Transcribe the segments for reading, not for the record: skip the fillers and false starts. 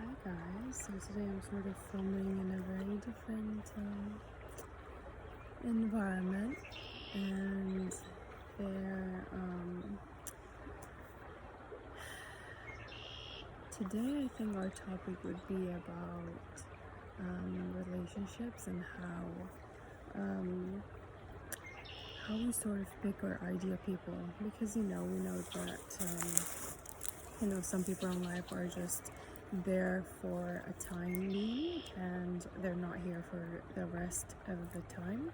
Hi guys, so today I'm sort of filming in a very different environment, and there today I think our topic would be about relationships and how we sort of pick our ideal people, because we know that some people in life are just there for a time being and they're not here for the rest of the time.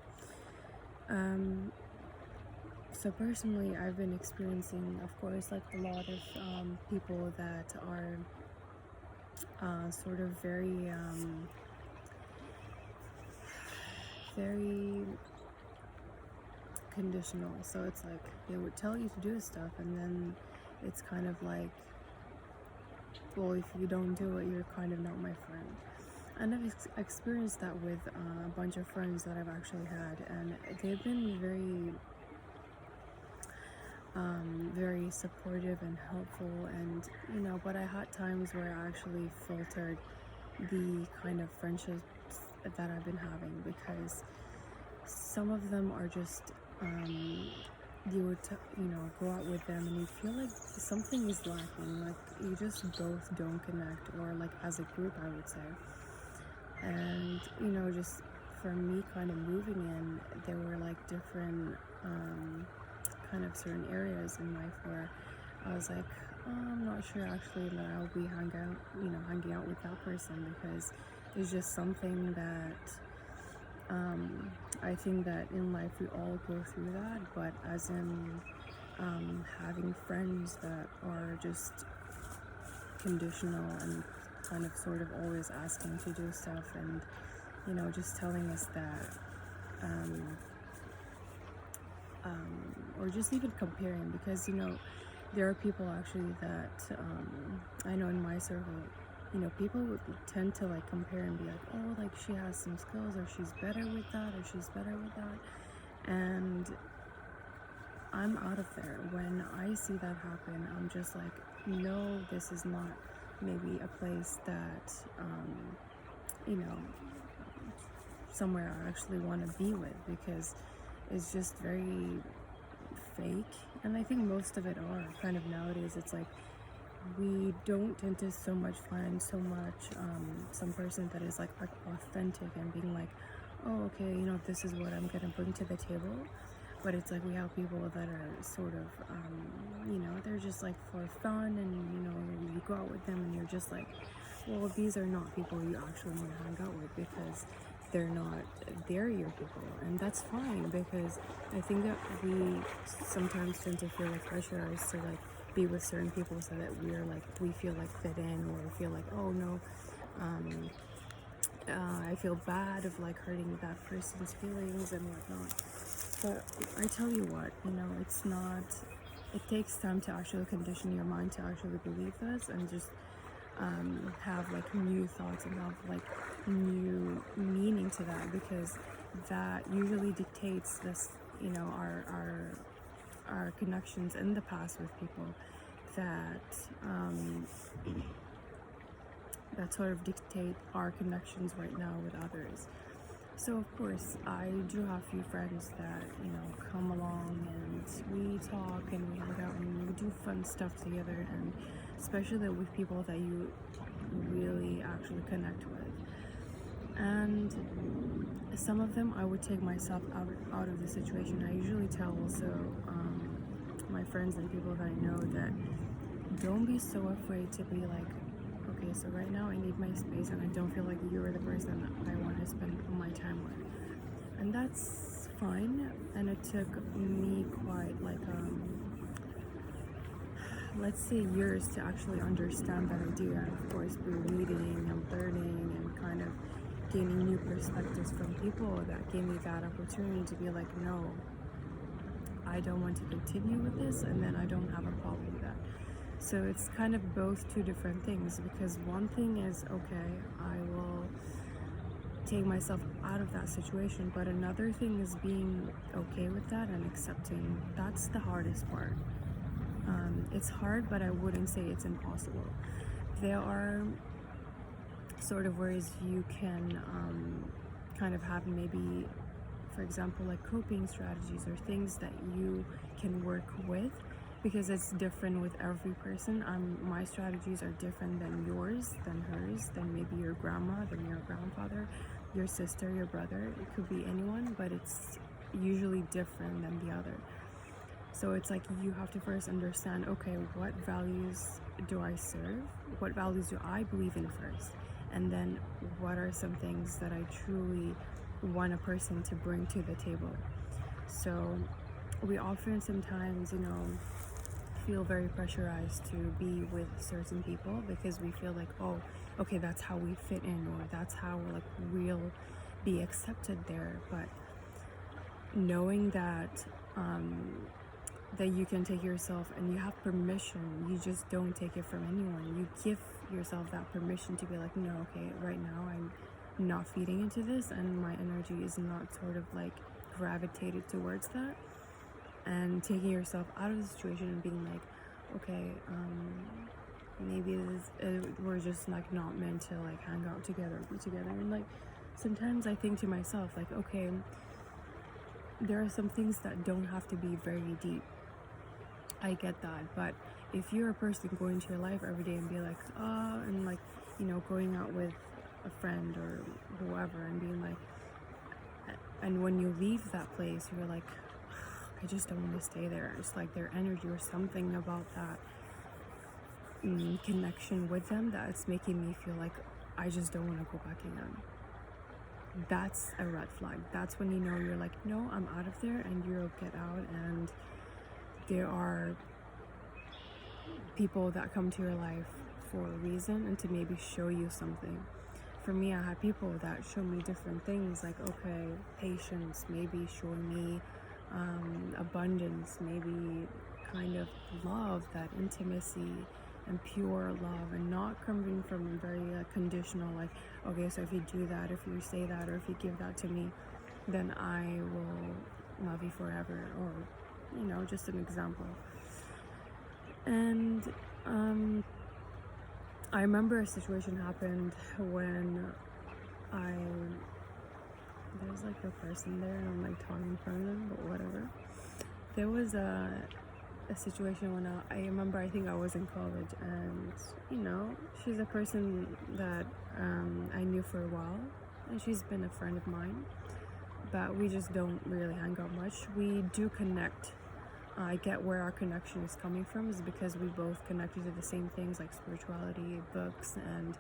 So personally, I've been experiencing, of course, like a lot of people that are sort of very conditional. So it's like they would tell you to do stuff, and then it's kind of like, well, if you don't do it, you're kind of not my friend. And I've experienced that with a bunch of friends that I've actually had, and they've been very supportive and helpful, and but I had times where I actually filtered the kind of friendships that I've been having, because some of them are just you would go out with them and you feel like something is lacking, like you just both don't connect, or like as a group I would say. And just for me kind of moving in, there were like different kind of certain areas in life where I was like, oh, I'm not sure actually that I'll be hanging out with that person, because it's just something that I think that in life we all go through that, but as in having friends that are just conditional and kind of sort of always asking to do stuff, and just telling us that or just even comparing, because there are people actually that I know in my circle, people would tend to like compare and be like, oh, like she has some skills, or she's better with that, or she's better with that. And I'm out of there. When I see that happen, I'm just like, no, this is not maybe a place that somewhere I actually want to be with, because it's just very fake. And I think most of it are kind of nowadays. It's like we don't tend to so much find some person that is like authentic and being like, oh, okay, this is what I'm gonna bring to the table. But it's like we have people that are sort of they're just like for fun, and you go out with them and you're just like, well, these are not people you actually want to hang out with, because they're your people. And that's fine, because I think that we sometimes tend to feel like pressurized to like be with certain people so that we feel like fit in, or feel like, oh no, I feel bad of like hurting that person's feelings and whatnot. But I tell you what, it's not, it takes time to actually condition your mind to actually believe this, and just have like new thoughts and have like new meaning to that, because that usually dictates this, our connections in the past with people that that sort of dictate our connections right now with others. So of course I do have a few friends that come along, and we talk and we hang out and we do fun stuff together, and especially with people that you really actually connect with. And some of them I would take myself out of the situation. I usually tell also my friends and people that I know that don't be so afraid to be like, okay, so right now I need my space, and I don't feel like you're the person that I want to spend my time with. And that's fine. And it took me quite like let's say years to actually understand that idea, and of course through reading and learning and kind of gaining new perspectives from people that gave me that opportunity to be like, no, I don't want to continue with this, and then I don't have a problem with that. So it's kind of both two different things, because one thing is, okay, I will take myself out of that situation, but another thing is being okay with that and accepting. That's the hardest part. It's hard, but I wouldn't say it's impossible. There are sort of ways you can kind of have maybe, for example, like coping strategies or things that you can work with, because it's different with every person. My strategies are different than yours, than hers, than maybe your grandma, than your grandfather, your sister, your brother. It could be anyone, but it's usually different than the other. So it's like you have to first understand, okay, what values do I serve? What values do I believe in first? And then what are some things that I truly want a person to bring to the table? So we often sometimes, feel very pressurized to be with certain people because we feel like, oh, okay, that's how we fit in, or that's how we'll be accepted there. But knowing that that you can take yourself and you have permission, you just don't take it from anyone. You give yourself that permission to be like, no, okay, right now I'm not feeding into this and my energy is not sort of like gravitated towards that. And taking yourself out of the situation and being like, okay, maybe we're just like not meant to like hang out together, be together. And like sometimes I think to myself like, okay, there are some things that don't have to be very deep. I get that, but if you're a person going to your life every day and be like, and like, going out with a friend or whoever and being like, and when you leave that place, you're like, I just don't want to stay there. It's like their energy or something about that connection with them that's making me feel like I just don't want to go back again. That's a red flag. That's when you're like, no, I'm out of there, and you'll get out. And there are people that come to your life for a reason and to maybe show you something. For me, I had people that show me different things, like, okay, patience, maybe showing me abundance, maybe kind of love, that intimacy and pure love, and not coming from very conditional, like, okay, so if you do that, if you say that, or if you give that to me, then I will love you forever, or just an example. And I remember a situation happened when there's like a person there and I'm like talking in front of them, but whatever. There was a situation when I remember, I think I was in college, and she's a person that I knew for a while, and she's been a friend of mine, but we just don't really hang out much. We do connect. I get where our connection is coming from, is because we both connected to the same things, like spirituality, books, and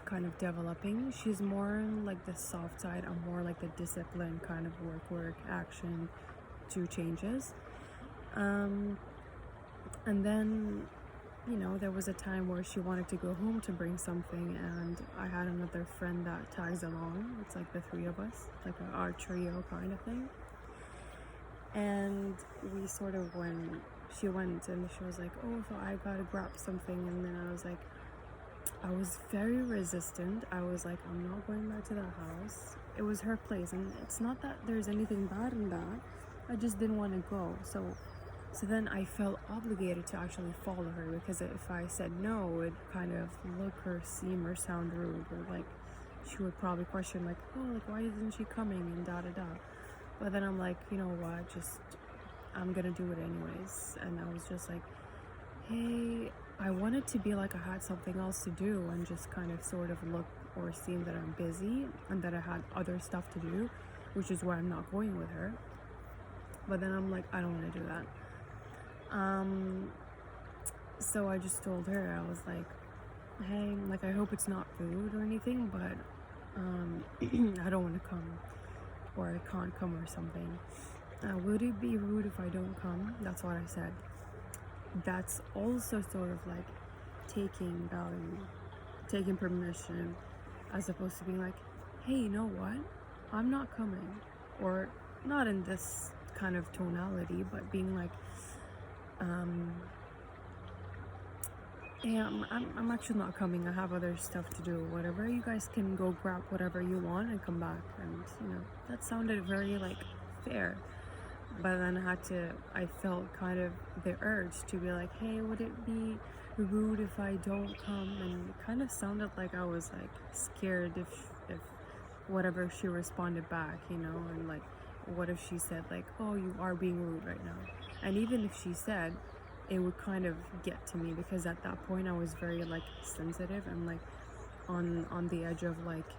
kind of developing. She's more like the soft side. I'm more like the discipline kind of work, action, do changes. And then, there was a time where she wanted to go home to bring something, and I had another friend that tags along. It's like the three of us, like our trio kind of thing. And we sort of, when she went and she was like, oh, so I gotta grab something, and then I was very resistant. I was like, I'm not going back to that house. It was her place, and it's not that there's anything bad in that. I just didn't want to go. So then I felt obligated to actually follow her, because if I said no, it would kind of look or seem or sound rude, or like she would probably question like, oh, like why isn't she coming, and da da da. But then I'm like, you know what, just I'm gonna do it anyways. And I was just like, hey, I wanted to be like I had something else to do, and just kind of sort of look or seem that I'm busy and that I had other stuff to do, which is why I'm not going with her. But then I'm like, I don't want to do that. So I just told her, I was like, hey, like I hope it's not rude or anything, but I don't want to come, or I can't come or something. Would it be rude if I don't come? That's what I said. That's also sort of like taking value, taking permission, as opposed to being like, hey, you know what, I'm not coming. Or not in this kind of tonality, but being like, hey, I'm actually not coming, I have other stuff to do, whatever, you guys can go grab whatever you want and come back. And that sounded very like fair. But then I felt kind of the urge to be like, hey, would it be rude if I don't come, and it kind of sounded like I was like scared if whatever she responded back, you know, and like what if she said like, oh, you are being rude right now. And even if she said, it would kind of get to me, because at that point I was very like sensitive and like on the edge of like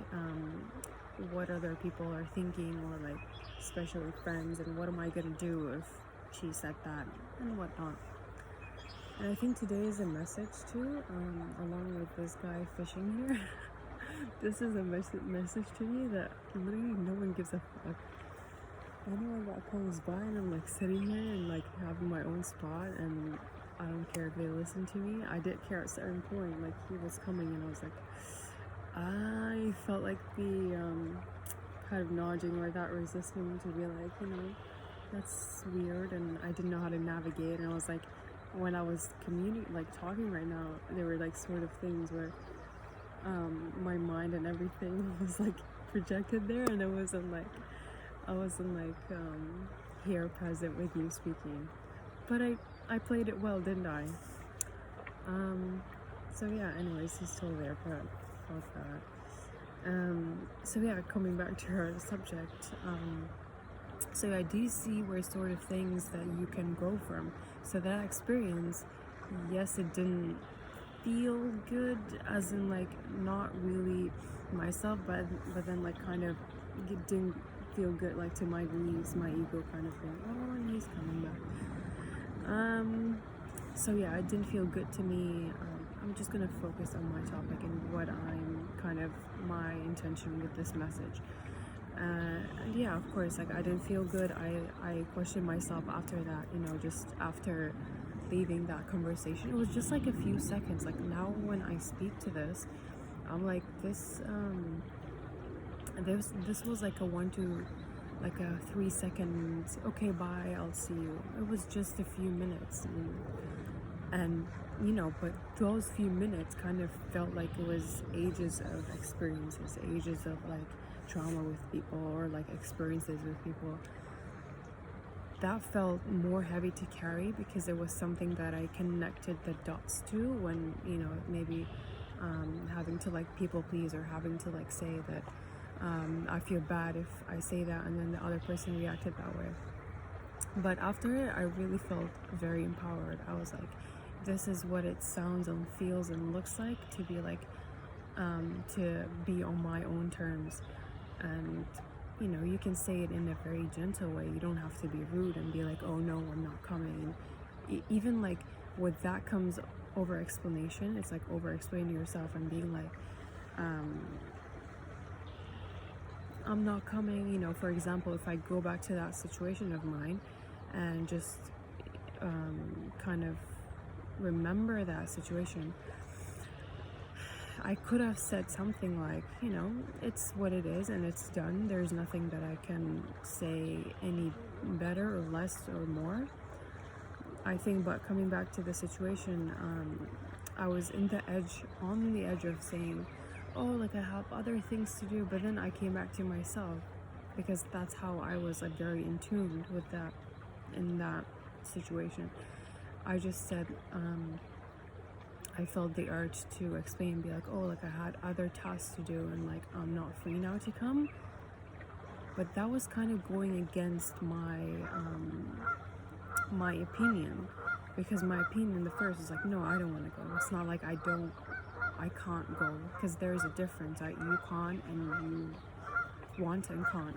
what other people are thinking, or like especially friends, and what am I gonna do if she said that and whatnot. And I think today is a message too, along with this guy fishing here. This is a message to me that literally no one gives a fuck. Anyone that comes by and I'm like sitting here and like having my own spot, and I don't care if they listen to me. I did care at a certain point, like he was coming and I was like, I felt like the kind of nudging or that resistance to be like, you know, that's weird, and I didn't know how to navigate. And I was like, when I was talking right now, there were like sort of things where my mind and everything was like projected there, and I wasn't like here present with you speaking. But I played it well, didn't I? So yeah, anyways, he's still there, but fuck that. So yeah, coming back to our subject, so I do see where sort of things that you can grow from. So that experience, yes, it didn't feel good, as in like not really myself, but then like kind of it didn't feel good, like to my knees, my ego kind of thing. Oh, he's coming back. So yeah, it didn't feel good to me. I'm just gonna focus on my topic and what I'm kind of my intention with this message. And yeah, of course, like I didn't feel good. I questioned myself after that, you know, just after leaving that conversation. It was just like a few seconds. Like now when I speak to this, I'm like, this was like like a 3 seconds, okay, bye, I'll see you. It was just a few minutes, and you know, but those few minutes kind of felt like it was ages of experiences, ages of like trauma with people, or like experiences with people. That felt more heavy to carry because it was something that I connected the dots to, when, you know, maybe having to like people please, or having to like say that I feel bad if I say that, and then the other person reacted that way. But after it, I really felt very empowered. I was like, this is what it sounds and feels and looks like to be like, to be on my own terms. And you know, you can say it in a very gentle way. You don't have to be rude and be like, oh no, I'm not coming. Even like with that comes over explanation. It's like over explaining to yourself and being like, I'm not coming. You know, for example, if I go back to that situation of mine and just kind of remember that situation, I could have said something like, you know, it's what it is and it's done. There's nothing that I can say any better or less or more, I think. But coming back to the situation, I was on the edge of saying, oh, like I have other things to do. But then I came back to myself, because that's how I was like very in tune with that in that situation. I just said, I felt the urge to explain and be like, oh, like I had other tasks to do and like I'm not free now to come. But that was kind of going against my my opinion, because my opinion the first is like, no, I don't want to go. It's not like I can't go, because there's a difference. You can't, and you want and can't.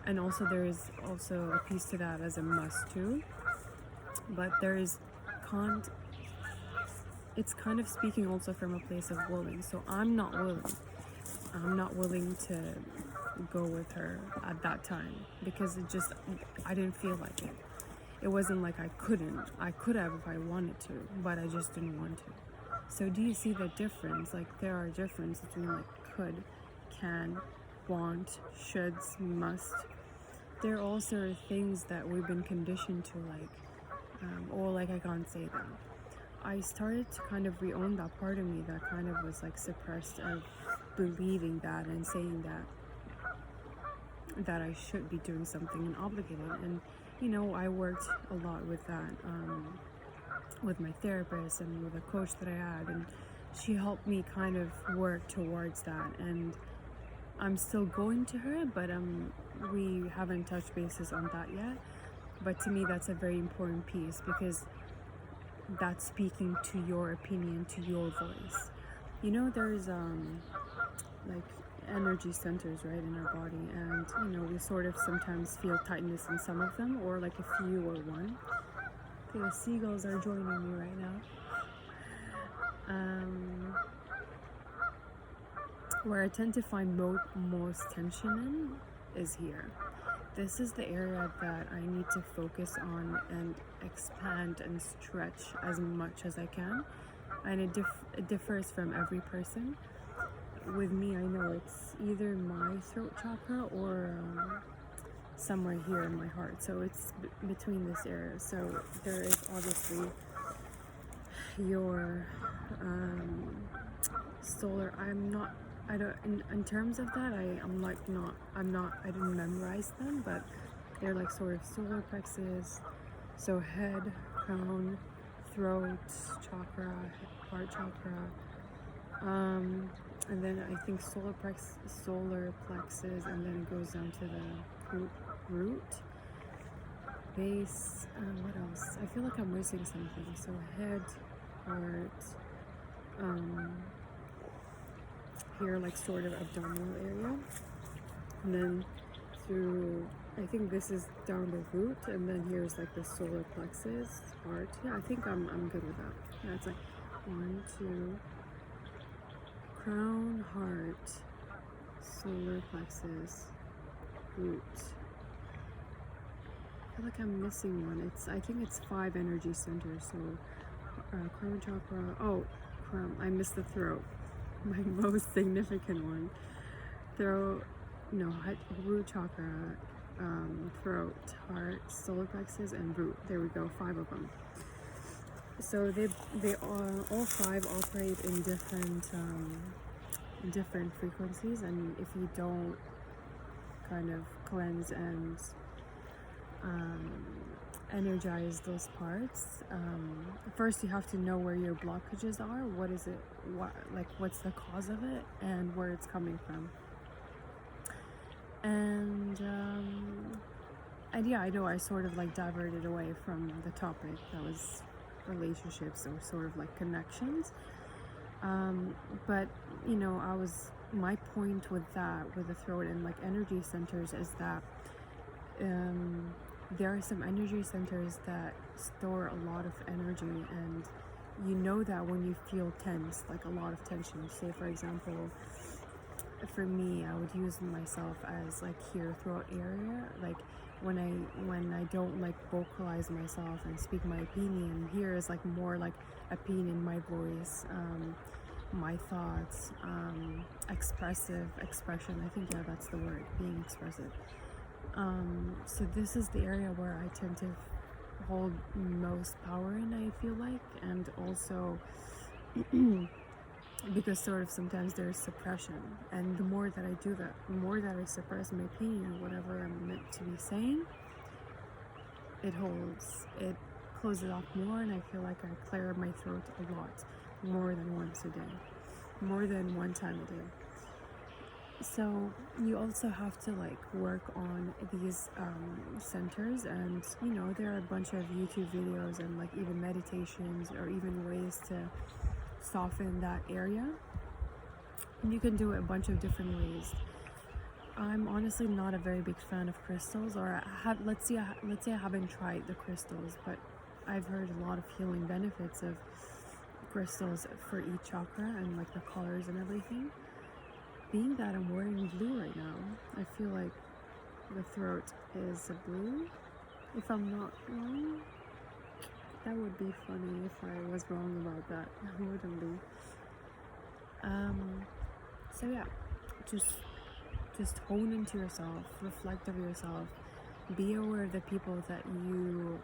And also there is also a piece to that as a must too. But there is can't. It's kind of speaking also from a place of willing. So I'm not willing to go with her at that time, because I didn't feel like it. It wasn't like I couldn't. I could have if I wanted to, but I just didn't want to. So do you see the difference? Like there are differences between like could, can, want, shoulds, must. There are also things that we've been conditioned to like, or like I can't say that. I started to kind of re-own that part of me that kind of was like suppressed of believing that and saying that I should be doing something and obligated. And you know, I worked a lot with that with my therapist and with a coach that I had, and she helped me kind of work towards that. And I'm still going to her, but we haven't touched bases on that yet. But to me, that's a very important piece, because that's speaking to your opinion, to your voice. You know, there's like energy centers, right, in our body, and you know, we sort of sometimes feel tightness in some of them, or like a few or one. Okay, the seagulls are joining me right now. Where I tend to find most tension in is here. This is the area that I need to focus on and expand and stretch as much as I can. And it differs from every person. With me, I know it's either my throat chakra or somewhere here in my heart. So it's between this area. So there is obviously your solar. I don't, in terms of that, I didn't memorize them, but they're like sort of solar plexus, so head, crown, throat chakra, heart chakra, and then I think solar plexus, and then it goes down to the root, base, what else? I feel like I'm missing something. So head, heart, here, like sort of abdominal area, and then through, I think this is down the root, and then here's like the solar plexus, heart. Yeah, I think I'm good with that. Yeah, it's like 1, 2, crown, heart, solar plexus, root. I feel like I'm missing one. I think it's 5 energy centers. So crown chakra. Oh, crown. I missed the throat. My most significant one. Throat, no, root chakra, throat, heart, solar plexus, and root. There we go, 5 of them. So they all 5 operate in different frequencies, and if you don't kind of cleanse and energize those parts, first you have to know where your blockages are, what is it, what's the cause of it, and where it's coming from. And yeah, I know I sort of like diverted away from the topic that was relationships, or sort of like connections, but you know, my point with that, with the throat and like energy centers, is that there are some energy centers that store a lot of energy, and you know that when you feel tense, like a lot of tension. Say for example, for me, I would use myself as like here, throat area, like when I don't like vocalize myself and speak my opinion, here is like more like opinion, my voice, my thoughts, expression, I think, yeah, that's the word, being expressive. So this is the area where I tend to hold most power in, I feel like, and also because sort of sometimes there's suppression, and the more that I do that, the more that I suppress my opinion, whatever I'm meant to be saying, it closes off more, and I feel like I clear my throat a lot, more than once a day, more than one time a day. So you also have to like work on these centers, and you know, there are a bunch of YouTube videos and like even meditations, or even ways to soften that area, and you can do it a bunch of different ways. I'm honestly not a very big fan of crystals, or let's say I haven't tried the crystals, but I've heard a lot of healing benefits of crystals for each chakra, and like the colors and everything. Being that I'm wearing blue right now, I feel like the throat is a blue, if I'm not wrong. That would be funny if I was wrong about that. I wouldn't be. So yeah, just hone into yourself, reflect of yourself, be aware of the people that you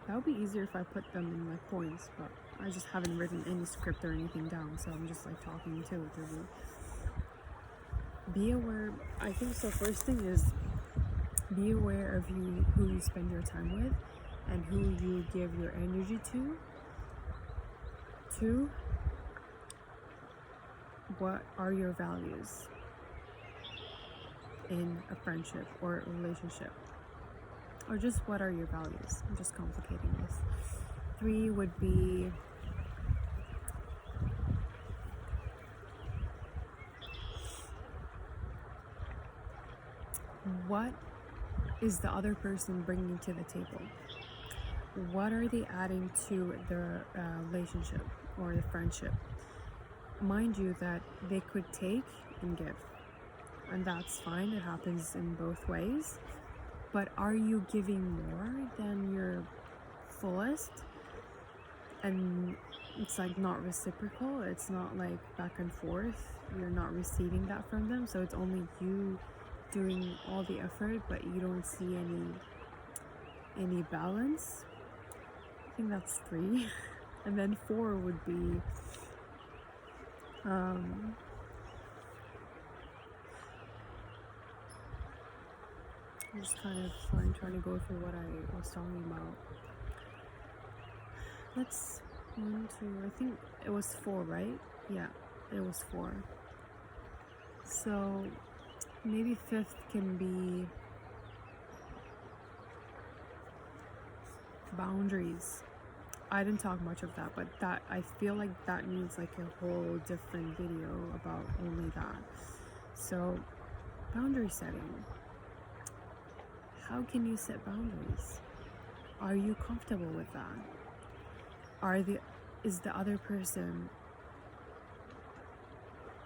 that would be easier if I put them in like points, but I just haven't written any script or anything down, so I'm just like talking to it. Be aware. I think so. First thing is be aware of who you spend your time with, and who you give your energy to what are your values in a friendship or a relationship, or just what are your values. I'm just complicating this. 3 would be what is the other person bringing to the table? What are they adding to the relationship or the friendship? Mind you that they could take and give, and that's fine. It happens in both ways. But are you giving more than your fullest? And it's like not reciprocal. It's not like back and forth. You're not receiving that from them. So it's only you doing all the effort, but you don't see any balance. I think that's 3. And then 4 would be I'm just kind of trying to go through what I was talking about. Let's 1, 2, I think it was 4, right? Yeah, it was 4. So maybe 5th can be boundaries. I didn't talk much of that, but that I feel like that needs like a whole different video about only that. So boundary setting. How can you set boundaries? Are you comfortable with that? Is the other person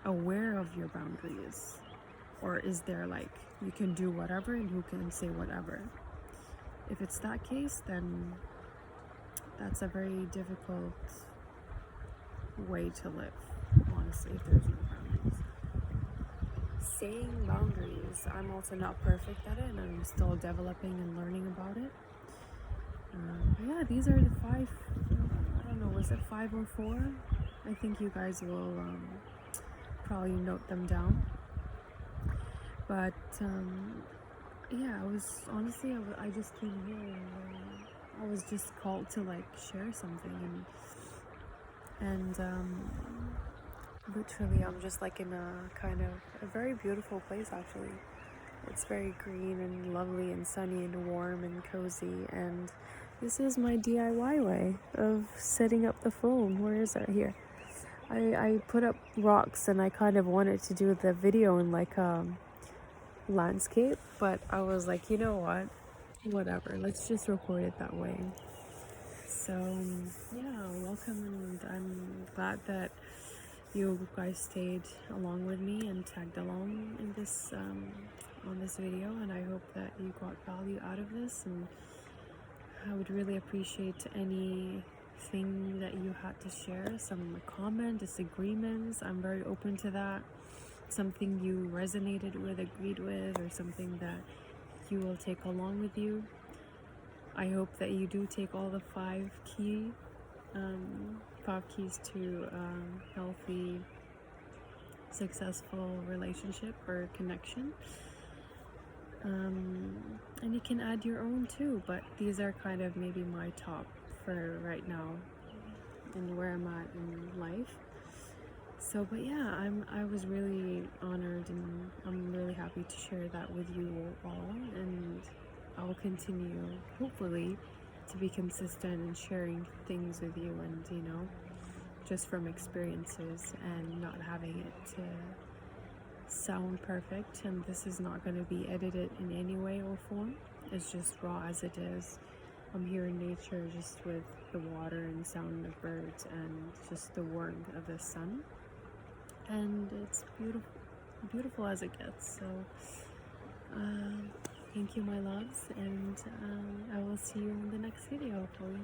aware of your boundaries? Or is there like, you can do whatever and who can say whatever? If it's that case, then that's a very difficult way to live, honestly, if there's no boundaries. Saying boundaries, I'm also not perfect at it, and I'm still developing and learning about it. Yeah, these are the 5, I don't know, was it 5 or 4? I think you guys will probably note them down. But yeah, I just came here and I was just called to like share something, and literally I'm just like in a kind of a very beautiful place actually. It's very green and lovely and sunny and warm and cozy, and this is my DIY way of setting up the phone. Where is it? Here. I put up rocks and I kind of wanted to do the video in like landscape, but I was like, you know what? Whatever, let's just record it that way. So yeah, welcome, and I'm glad that you guys stayed along with me and tagged along in this on this video, and I hope that you got value out of this, and I would really appreciate anything that you had to share, some comment, disagreements. I'm very open to that. Something you resonated with, agreed with, or something that you will take along with you. I hope that you do take all the 5 keys to healthy, successful relationship or connection. And you can add your own too, but these are kind of maybe my top for right now and where I'm at in life. So, but yeah, I was really honored, and I'm really happy to share that with you all, and I'll continue, hopefully, to be consistent in sharing things with you, and you know, just from experiences and not having it to sound perfect. And this is not going to be edited in any way or form. It's just raw as it is. I'm here in nature, just with the water and sound of birds and just the warmth of the sun. And it's beautiful as it gets. So thank you, my loves, and I will see you in the next video, hopefully.